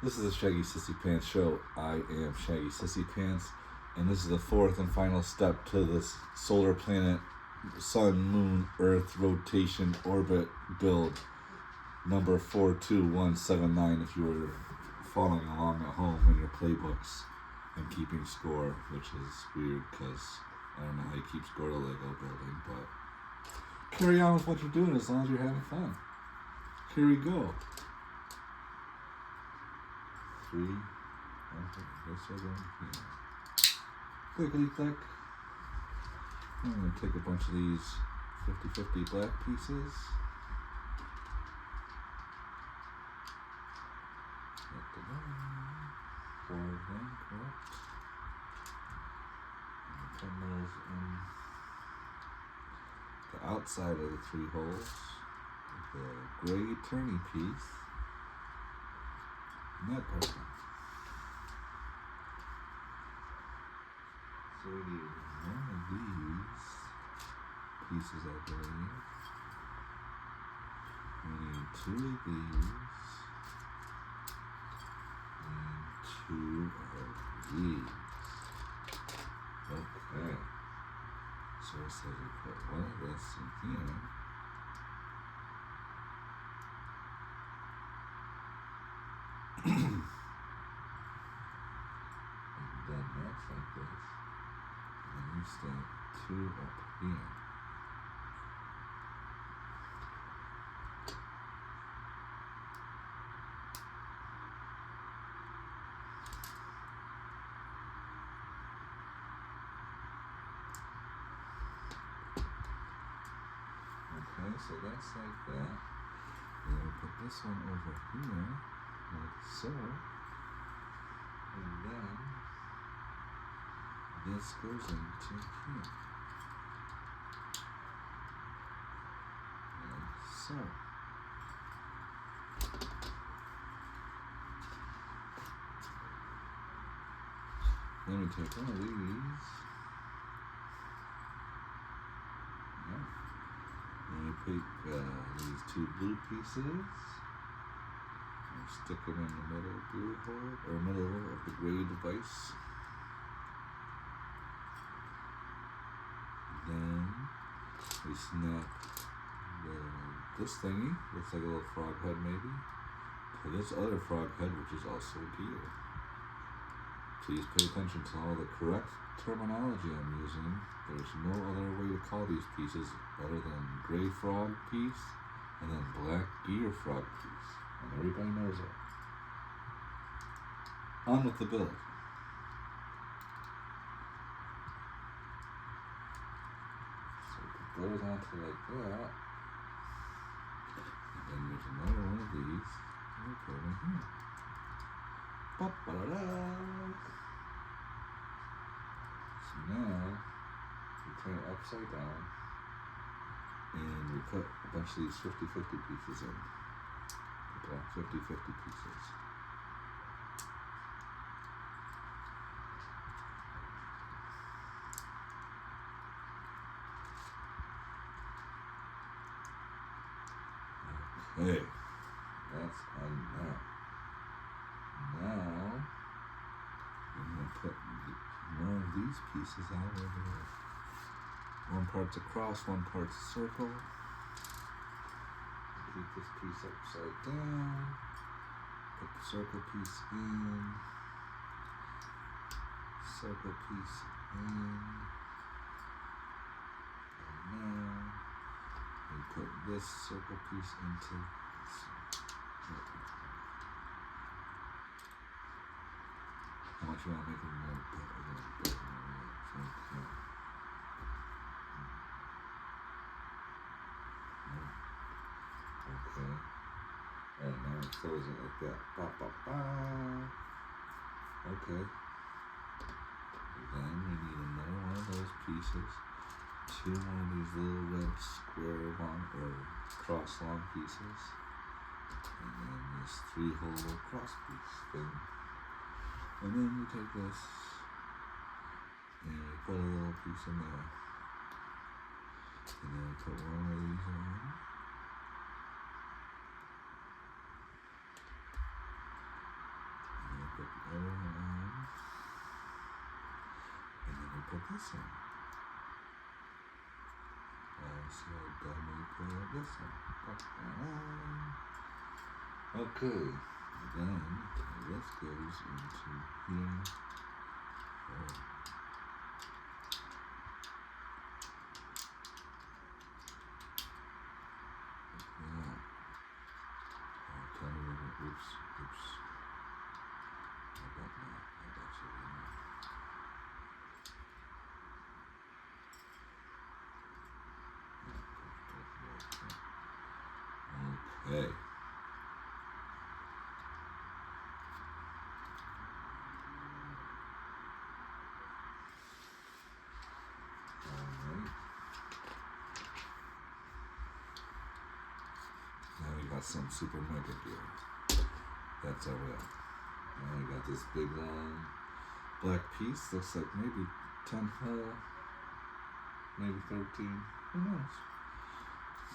This is the Shaggy Sissy Pants Show. I am Shaggy Sissy Pants, and this is the fourth and final step to this solar planet, sun, moon, earth rotation orbit build. Number 42179 if you were following along at home in your playbooks and keeping score, which is weird because I don't know how you keep score to Lego building, but carry on with what you're doing as long as you're having fun. Here we go. 3, clickety click. I'm going to take a bunch of these 50-50 black pieces. Forward one, correct. And put those in the outside of the 3 holes. The gray turny piece. And that part. So we need one of these pieces, I believe. We need 2 of these. And 2 of these. Okay. So it says we put one of this in here. And then that's like this. And you stack 2 up here. Okay, so that's like that. And then we put this one over here, like so. And then this goes into here. Like so. Then we take one of these. Yeah. And we pick these 2 blue pieces. And stick them in the middle blue hole, or middle of the gray device. Then we snap this thingy, looks like a little frog head maybe, to this other frog head, which is also gear. Please pay attention to all the correct terminology I'm using. There's no other way to call these pieces other than gray frog piece and then black gear frog piece. And everybody knows it. On with the build. So put those onto like that. And then there's another one of these. And we put them in here. Ba-ba-da-da. So now we turn it upside down and we put a bunch of these 50-50 pieces in. The black 50-50 pieces. Okay, that's on that. Now I'm going to put more of these pieces out over here. One part's a cross, one part's a circle. Keep this piece upside down. Put the circle piece in. Circle piece in. And now we put this circle piece into this. How much you want to make it more bit? Okay. And now it close it like that. Ba, ba, ba. Okay. Then we need another one of those pieces. 2 more of these little red square long or cross long pieces. And then this 3-hole little cross piece thing. And then we take this and we put a little piece in there. And then we put one of these on. this one. So let me put this one. Okay. Then this goes into here. Oh. Yeah. Oh, tell me what. Oops. How about that? Okay. Alright. Now we got some super mega gear. That's our way. Now we got this big long black piece. Looks like maybe 10 hole, maybe 13. Who knows?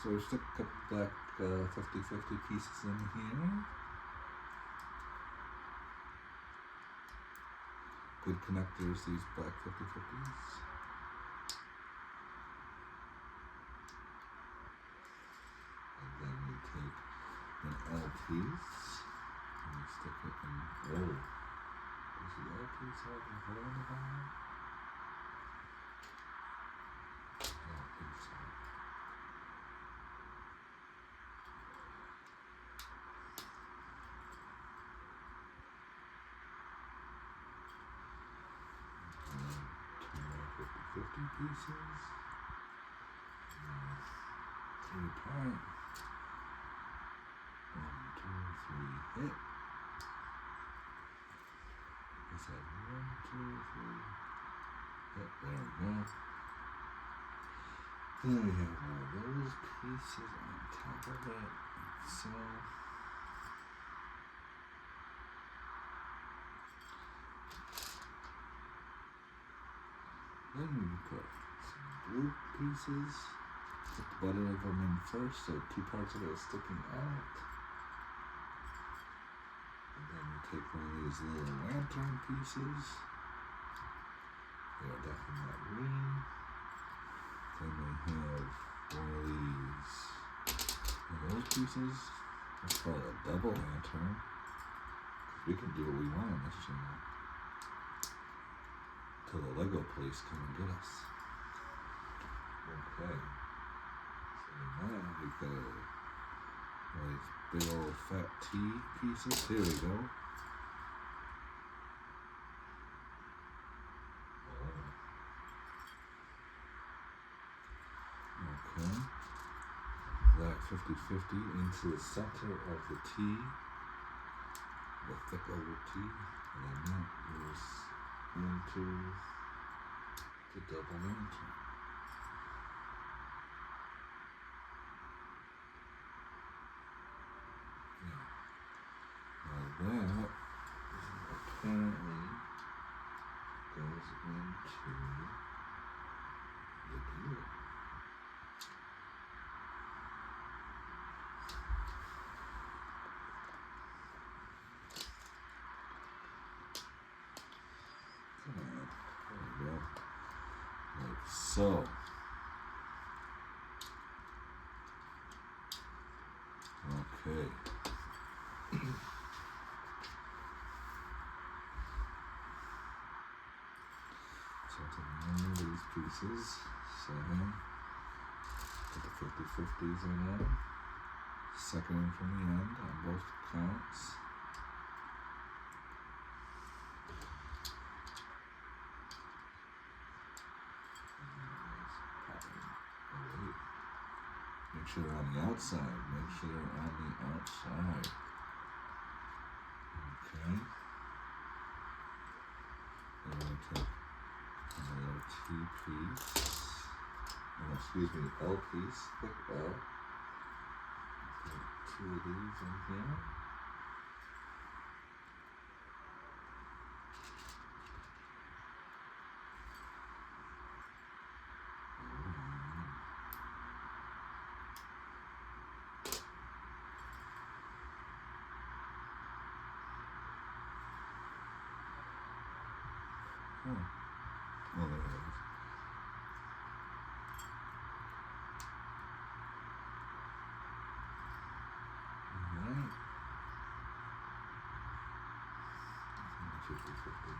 So we stick a couple black 50-50 pieces in here. Good connectors, these black 50-50s. And then we take an L piece and we stick it in. Oh, does the L piece have a hole in the bottom? I don't think so. And then 2 more 50-50 pieces. And 3 apart. 1, 2, 3, hit. Is that 1, 2, 3? Yep, there we go. Then we have all those pieces on top of it, like so. Then we put some blue pieces, put the butter of them in first, so 2 parts of it is sticking out. And then we take one of these little lantern pieces. They are definitely not green. Then we have one of those pieces. Let's call it a double lantern. We can do what we want on this channel. Till the Lego police come and get us. Okay. So now we go these big old fat T pieces. Here we go. Okay. Black 50-50 into the center of the T. The thick over T. And then that goes into the double lantern. Yeah. Now that apparently goes into the gear. Come on. There we go. Like so. Okay. So to remove these pieces, so put the 50-50s in there. Second in from the end on both counts. Make sure they're on the outside. Make sure they're on the outside. Okay. Then we're going to take another T piece. Oh, excuse me, L piece. Thick L. Put 2 of these in here. Oh, there it is. 50-50.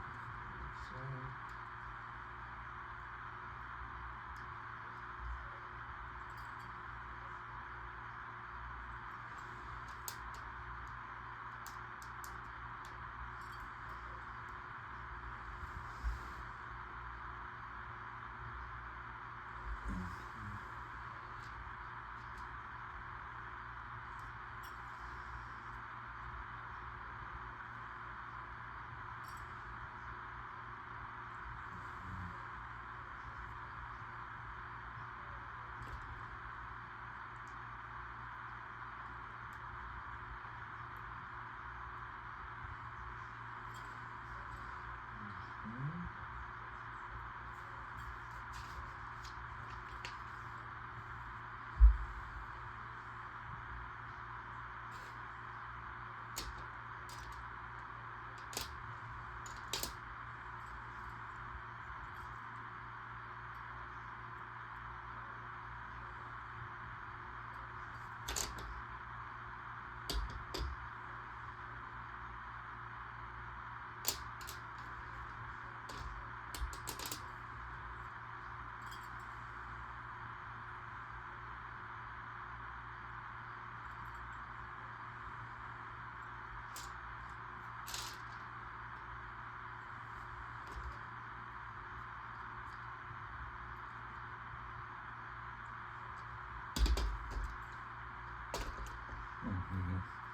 So.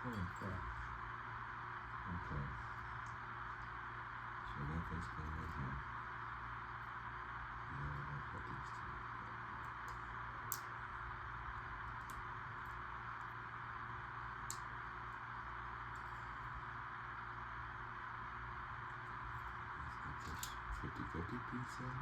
Holy crap. Okay. So I got this guy right here. Yeah, I'll put these two. Let's get this 50-50 piece in.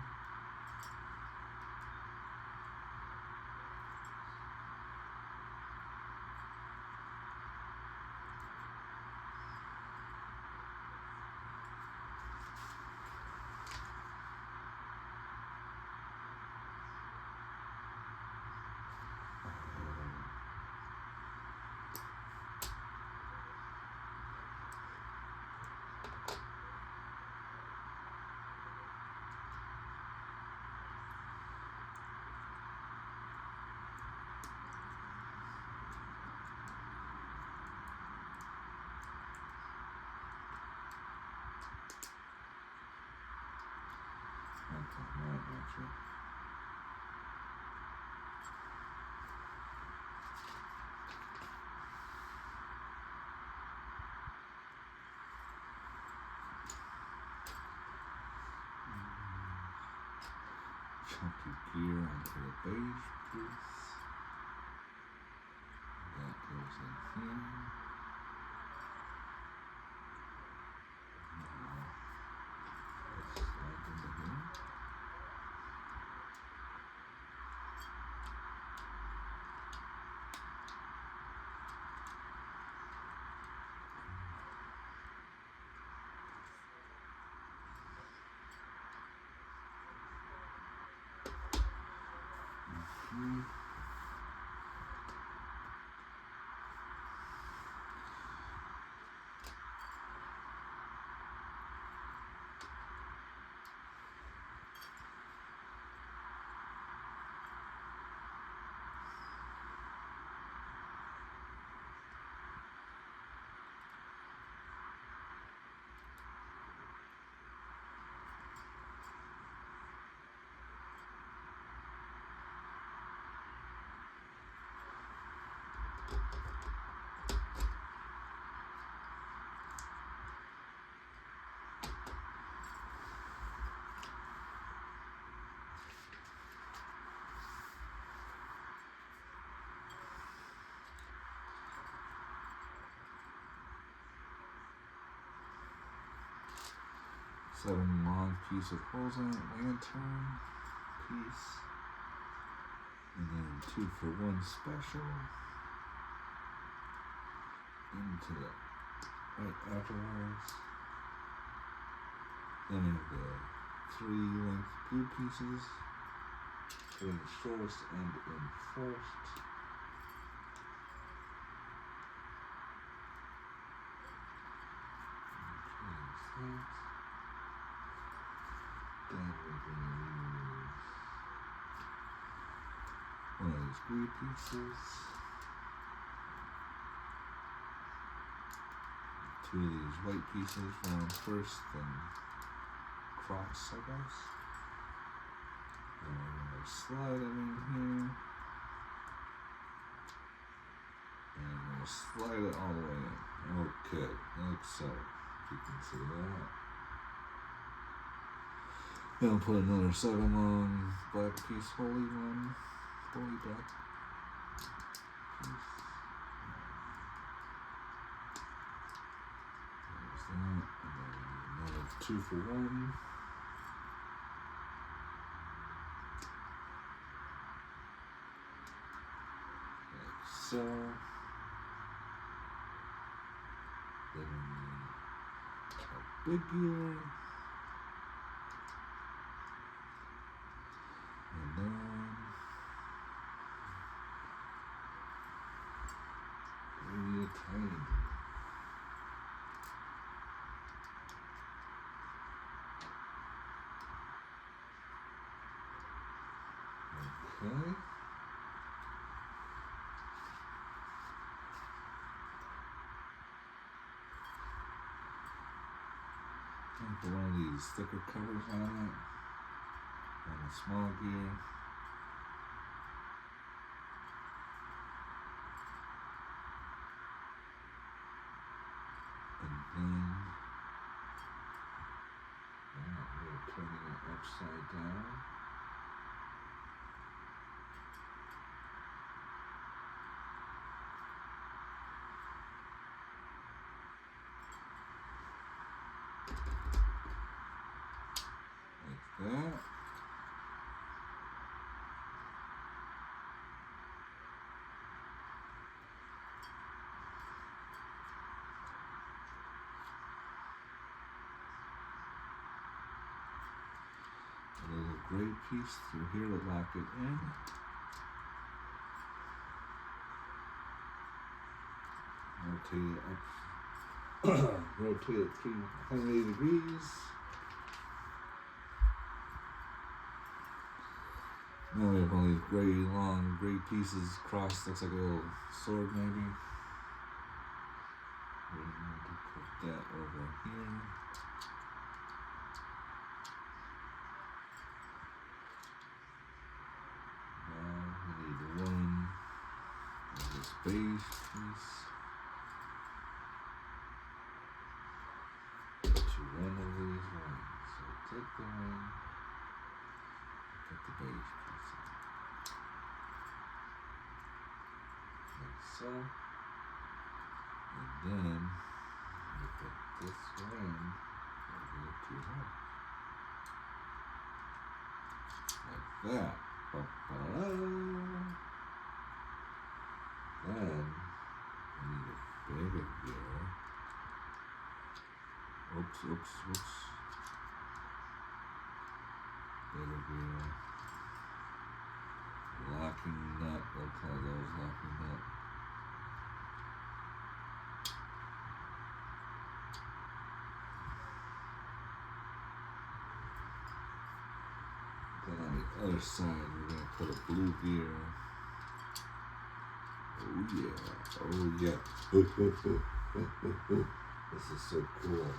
Okay, now I got you. Chunky gear onto the beige piece. That goes in here. Now, let's slide into here. Mm-hmm. 7 long piece of holes on it, lantern piece, and then 2 for 1 special into the right afterwards. Then we have the 3 length blue pieces, putting the shortest end in first. Okay, these gray pieces. 2 of these white pieces round first, then cross, I guess. And we're going to slide them in here. And we'll slide it all the way in. Okay, like so. You can see that. Then we'll put another 7 long black piece, holy one, holy black piece. There's that, and then another 2 for 1. Like so. Then a big gear. And then we need a tiny. Okay. And put one of these thicker covers on it. And a small gear. And then we're turning it upside down. Like that. A little gray piece through here to lock it in. Rotate it up. Rotate it 380 degrees. Now we have all these gray, long gray pieces crossed. Looks like a little sword, maybe. We're going to put that over here. Now we need one of this beige piece to one of these rings. So take the ring, put the beige piece in. Like so. And then we put this ring over to her. Like that. Ba-ba-da-da. Then we need a bigger gear. Oops. Bigger gear. Locking nut, we'll call those locking nut. Then on the other side, we're going to put a blue gear. Oh yeah. This is so cool.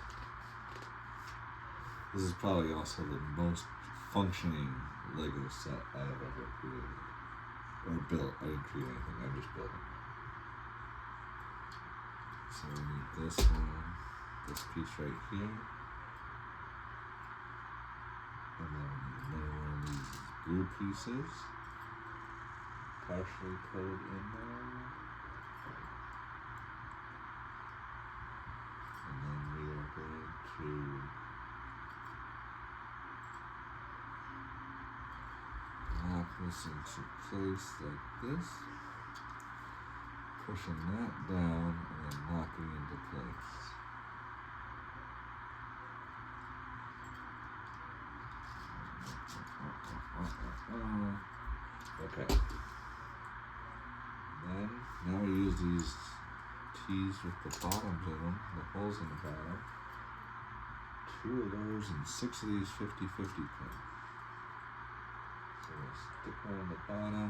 This is probably also the most functioning Lego set I have ever created. Or built. I didn't create anything, I just built it. So we need this one, this piece right here. And then we need another one of these blue pieces. Partially coated in there. And then we are going to lock this into place like this. Pushing that down and then locking into place. Okay. Then, now we use these T's with the bottoms in them, the holes in the bottom. 2 of those and 6 of these 50-50 pins. So we'll stick one on the bottom,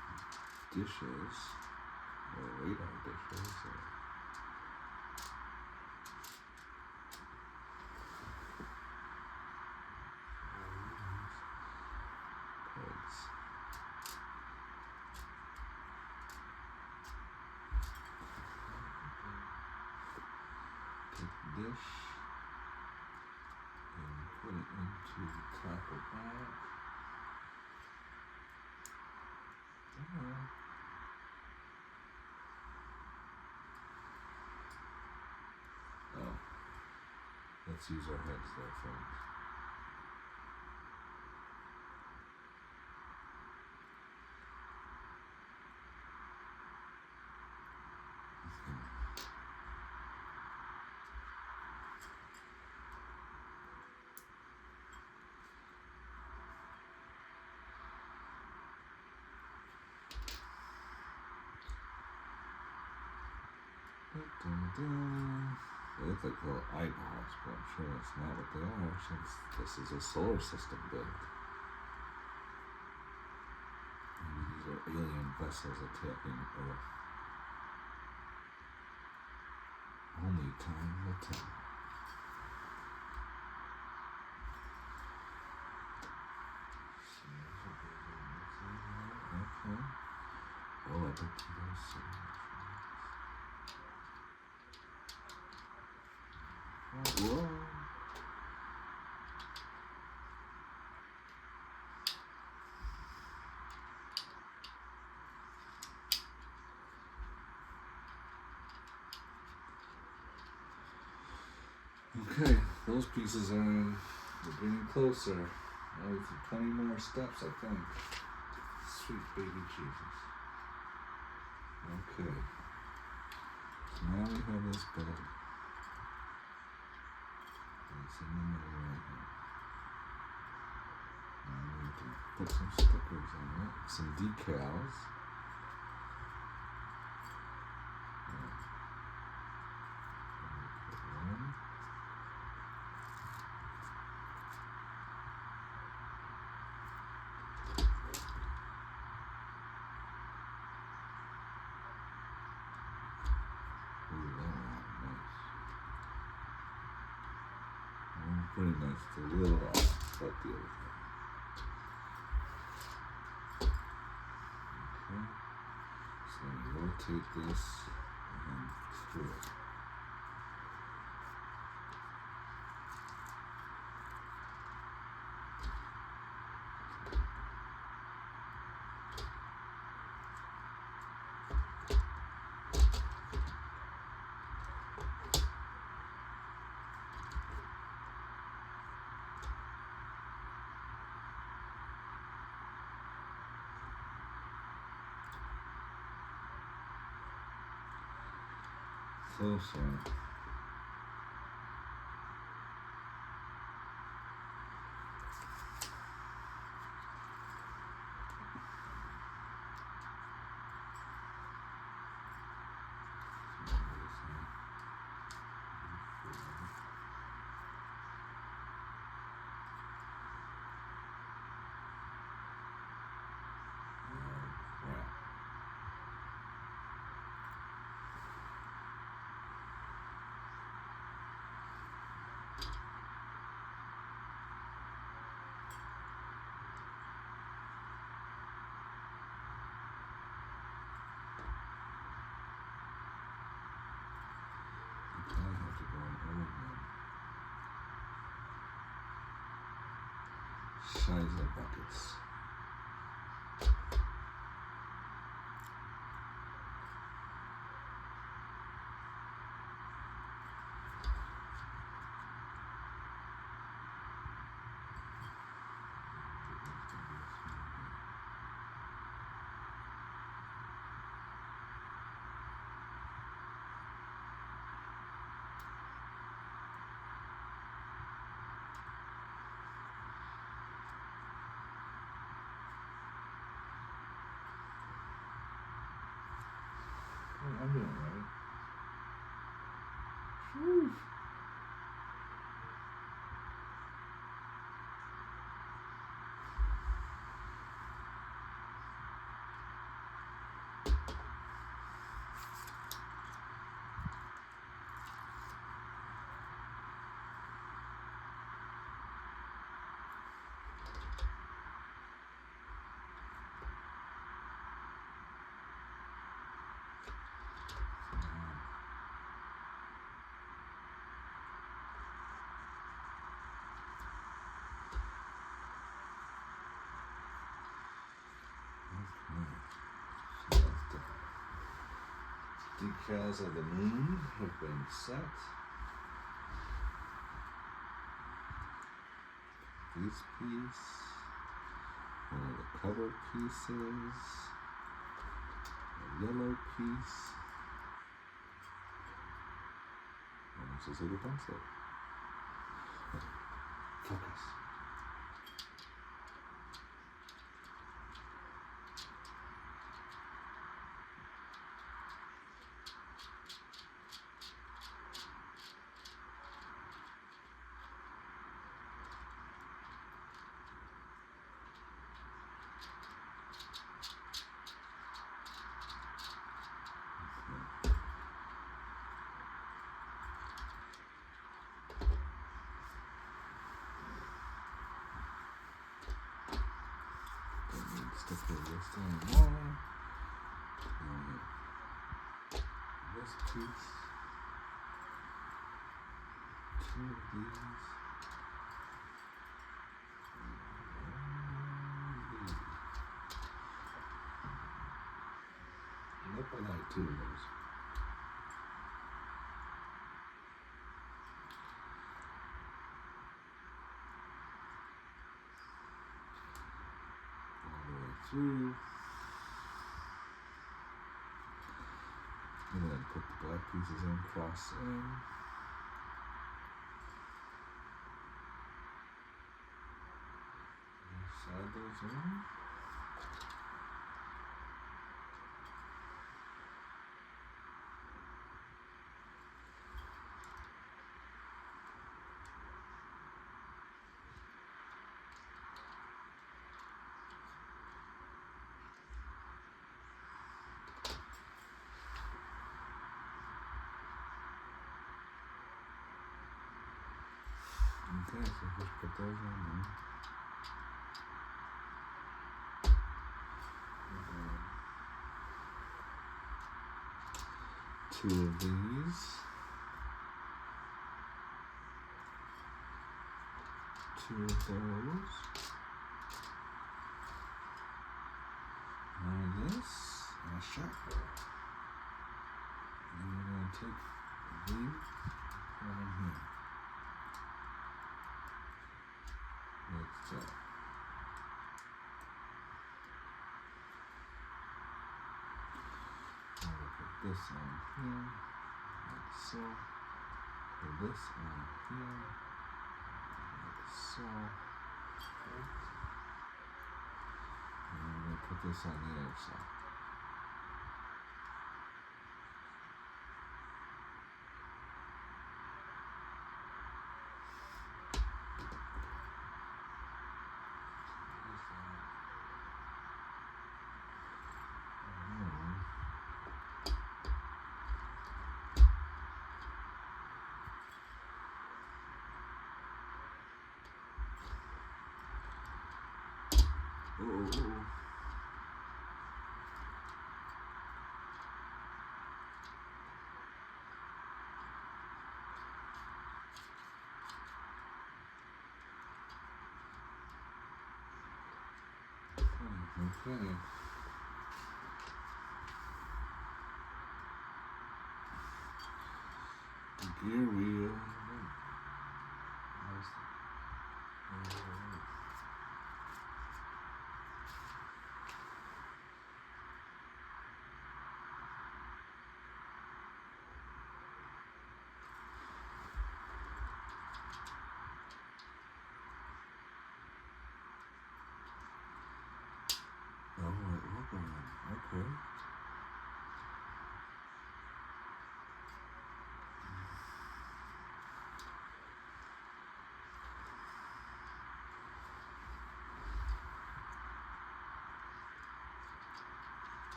dishes, or radar dishes, or pegs. Take the dish and put it into the top of that. Oh, let's use our heads there, folks. They look like little eyeballs, but I'm sure that's not what they are since this is a solar system build. Maybe these are alien vessels attacking Earth. Only time will tell. Okay. Well, I bet you those whoa. Okay, those pieces are in. We're getting closer. Oh, it's 20 more steps, I think. Sweet baby Jesus. Okay. So now we have this bed. It's in the middle right here. Now we need to put some stickers on it, some decals. Pretty nice. It's a little off, but deal with it. Okay. So let me rotate this and screw it. Closer. I have to go in over them. Shiza buckets. I'm doing it right. Whew. Decals of the moon have been set. This piece, one of the cover pieces, a yellow piece, almost as little pencil. Focus. Stick this down more. This piece. Two of these. Nope, I like two of those. All the way through. And then put the black pieces in, cross in. Slide those in. Okay, so just put those on there. Two of these. Two of those. One of this. And a shot. And we're going to take these right here. Like so. I'm going to put this on here, like so. Put this on here, like so. And I'm going to put this on the other side. Oh. Okay. Gear wheel. Oh, it will go in. Okay.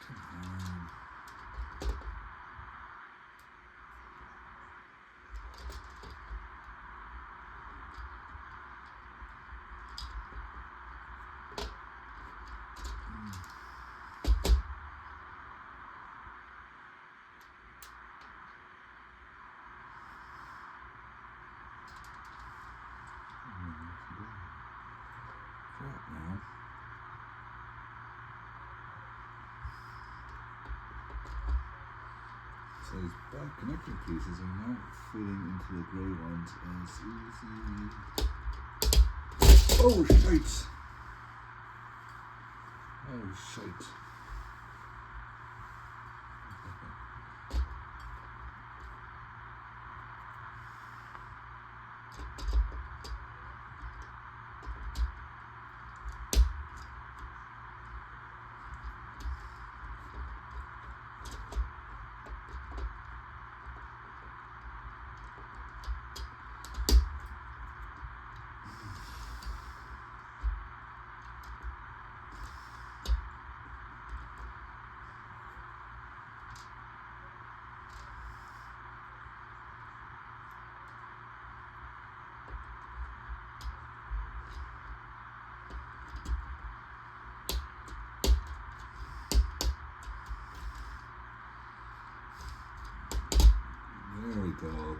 Now. So these black connecting pieces are not fitting into the gray ones as easy. Oh shite! Oh shite!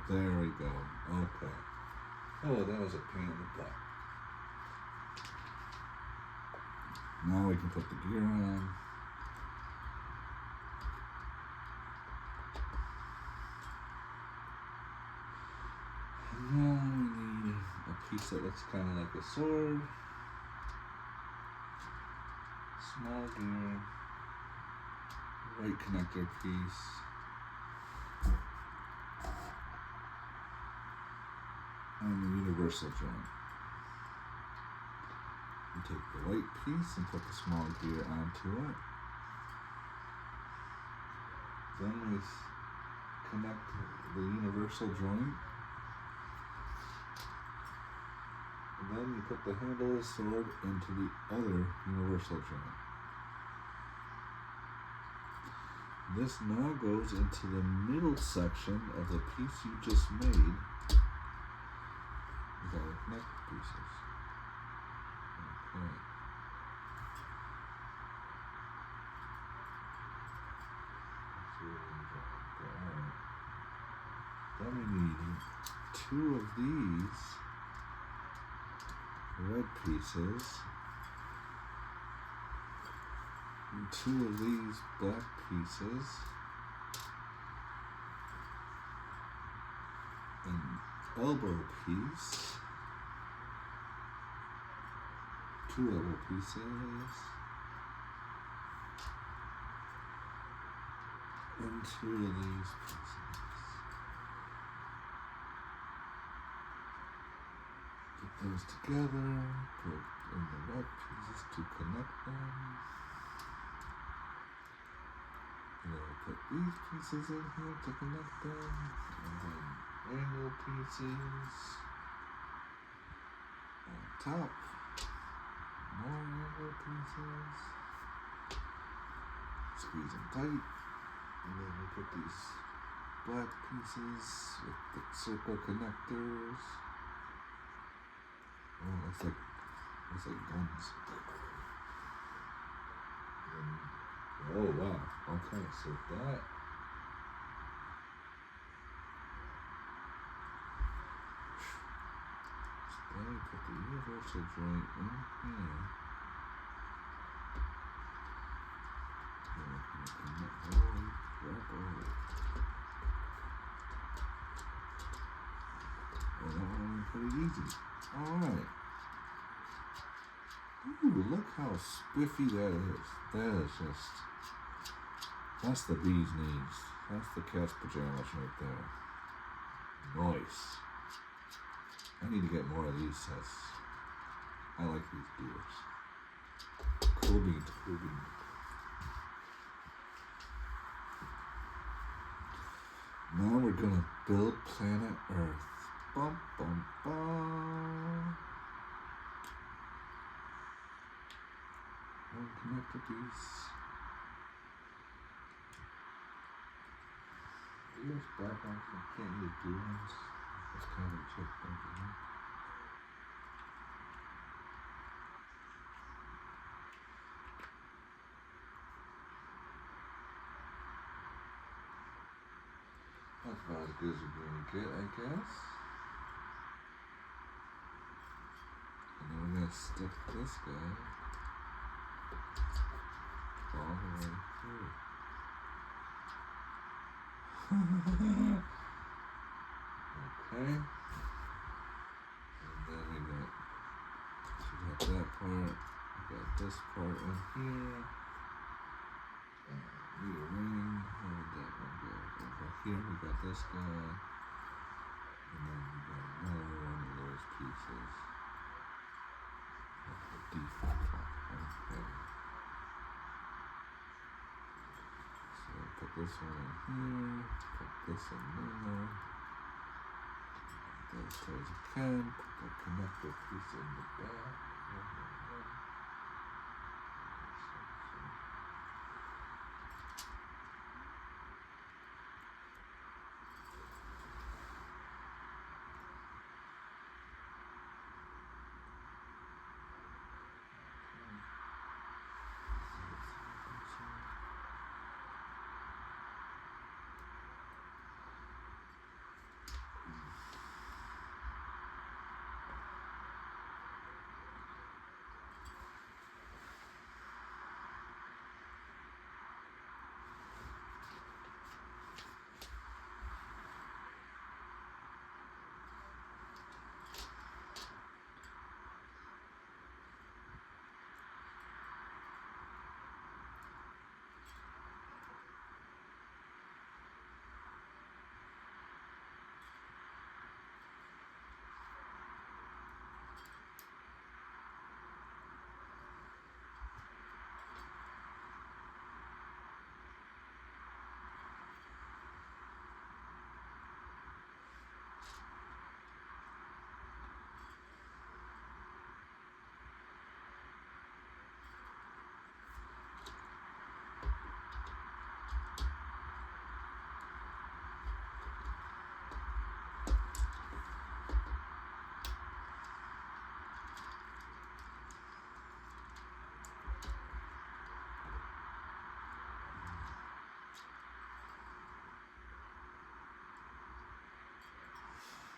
There we go. Okay. Oh, that was a pain in the butt. Now we can put the gear on. And now we need a piece that looks kind of like a sword. Small gear. White connector piece. And the universal joint. You take the white piece and put the small gear onto it. Then we connect the universal joint. And then you put the handle of the sword into the other universal joint. This now goes into the middle section of the piece you just made. With all the connected pieces. Okay. Then we need 2 of these red pieces and 2 of these black pieces an elbow piece, 2 elbow pieces, and 2 of these pieces. Get those together, put in the red pieces to connect them. And then we put these pieces in here to connect them, and then angle pieces on top, more angle pieces, squeeze them tight, and then we put these black pieces with the circle connectors. Oh, that's like guns. And, oh wow, okay, so that then we put the universal joint in here. And we can connect, holy crap, oh, that one went pretty easy. Alright. Ooh, look how spiffy that is. That is just, that's the bee's knees. That's the cat's pajamas right there. Nice. I need to get more of these sets. I like these gears. Cool beans, cool beans. Now we're gonna build planet Earth. Bum, bum, bum. One connector piece. this back on can't use blue ones. That's kind of a trick, don't you know? That's about as good as you're gonna get, I guess. And then we're gonna stick this guy all the way through. Okay. And then we got that part. We got this part in here. Rearrange. Where did that one go? Over here we got this guy. And then we got another one of those pieces. Of the default one. Okay. So put this one in here. Put this in there. As tight as you can. Put the connector piece in the back.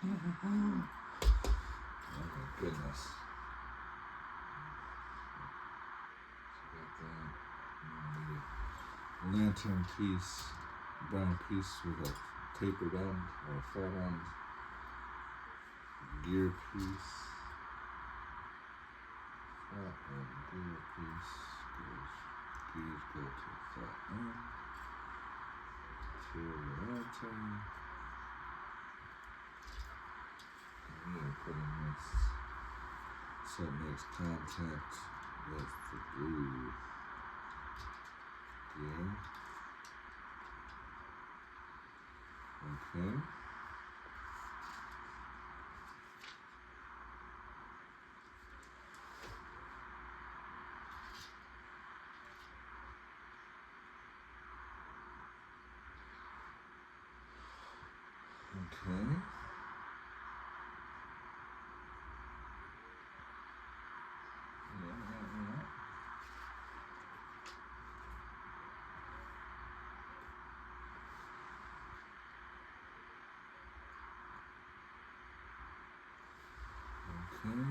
Oh my goodness. So got that. Lantern piece, brown piece with a tapered end or a flat end. Gear piece. Flat end gear piece. Gears go to the flat end. To the lantern. I'm going to put in this so it makes contact with the blue gear. Okay. Okay. Okay.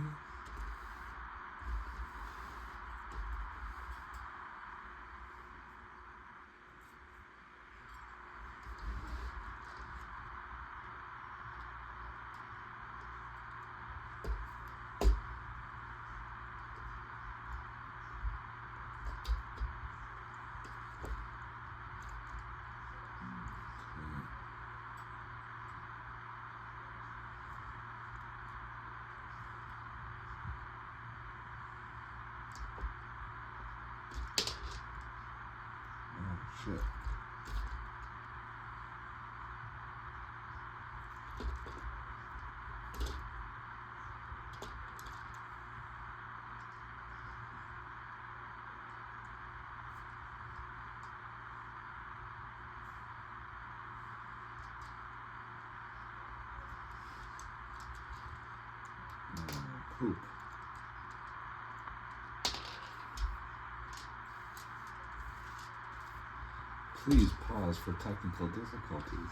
Oh shit. Poop. Please pause for technical difficulties.